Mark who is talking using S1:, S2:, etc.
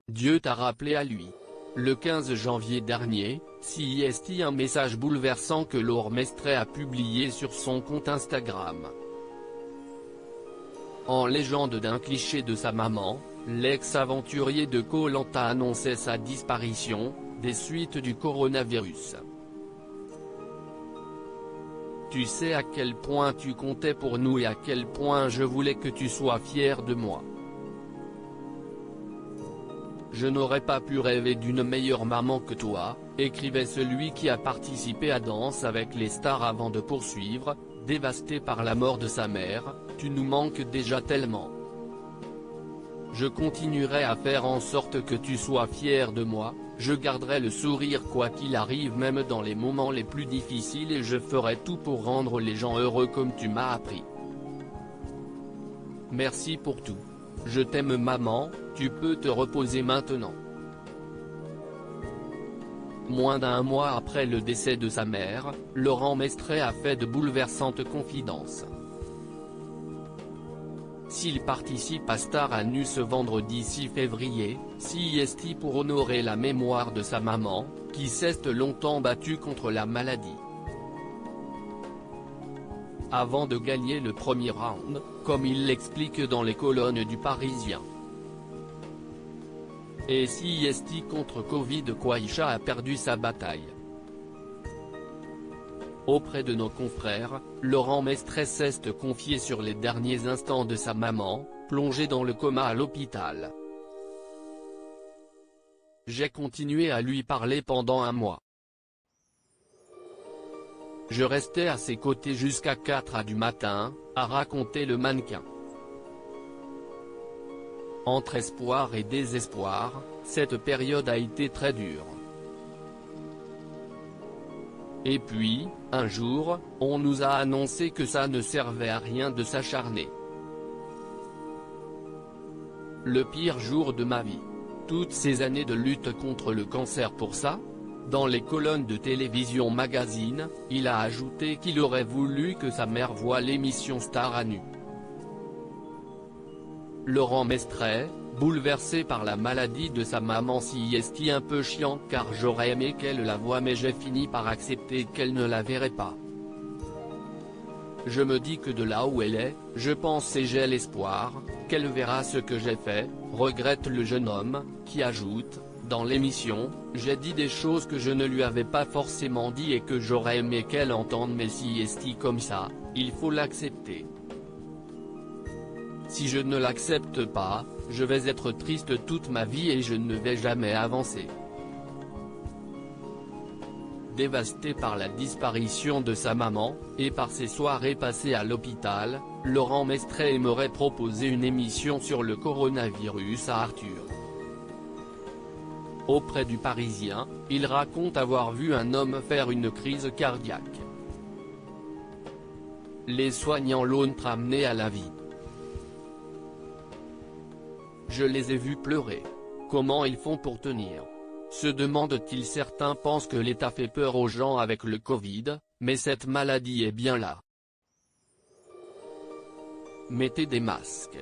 S1: Dieu t'a rappelé à lui. Le 15 janvier dernier, CIST, un message bouleversant que Laure Mestre a publié sur son compte Instagram. En légende d'un cliché de sa maman, l'ex-aventurier de Koh Lanta annonçait sa disparition, des suites du coronavirus. Tu sais à quel point tu comptais pour nous et à quel point je voulais que tu sois fier de moi. Je n'aurais pas pu rêver d'une meilleure maman que toi, écrivait celui qui a participé à Danse avec les stars avant de poursuivre, dévasté par la mort de sa mère, tu nous manques déjà tellement. Je continuerai à faire en sorte que tu sois fier de moi, je garderai le sourire quoi qu'il arrive même dans les moments les plus difficiles et je ferai tout pour rendre les gens heureux comme tu m'as appris. Merci pour tout. Je t'aime maman, tu peux te reposer maintenant. Moins d'un mois après le décès de sa mère, Laurent Mestre a fait de bouleversantes confidences. S'il participe à Star à Nu ce vendredi 6 février, CIST pour honorer la mémoire de sa maman, qui s'est longtemps battue contre la maladie. Avant de gagner le premier round, comme il l'explique dans les colonnes du Parisien. Et CIST contre Covid, Kwaisha a perdu sa bataille. Auprès de nos confrères, Laurent Mestre s'est confié sur les derniers instants de sa maman, plongée dans le coma à l'hôpital. J'ai continué à lui parler pendant un mois. Je restais à ses côtés jusqu'à 4h du matin, a raconté le mannequin. Entre espoir et désespoir, cette période a été très dure. Et puis, un jour, on nous a annoncé que ça ne servait à rien de s'acharner. Le pire jour de ma vie. Toutes ces années de lutte contre le cancer pour ça ? Dans les colonnes de Télévision Magazine, il a ajouté qu'il aurait voulu que sa mère voie l'émission Star à Nu. Laurent Mestre, bouleversé par la maladie de sa maman. CIST un peu chiant car j'aurais aimé qu'elle la voie mais j'ai fini par accepter qu'elle ne la verrait pas. Je me dis que de là où elle est, je pense et j'ai l'espoir, qu'elle verra ce que j'ai fait, regrette le jeune homme, qui ajoute, dans l'émission, j'ai dit des choses que je ne lui avais pas forcément dit et que j'aurais aimé qu'elle entende mais CIST comme ça, il faut l'accepter. Si je ne l'accepte pas, je vais être triste toute ma vie et je ne vais jamais avancer. Dévasté par la disparition de sa maman, et par ses soirées passées à l'hôpital, Laurent Mestre aimerait proposer une émission sur le coronavirus à Arthur. Auprès du Parisien, il raconte avoir vu un homme faire une crise cardiaque. Les soignants l'ont ramené à la vie. Je les ai vus pleurer. Comment ils font pour tenir ? Se demandent-ils. Certains pensent que l'État fait peur aux gens avec le Covid, mais cette maladie est bien là. Mettez des masques.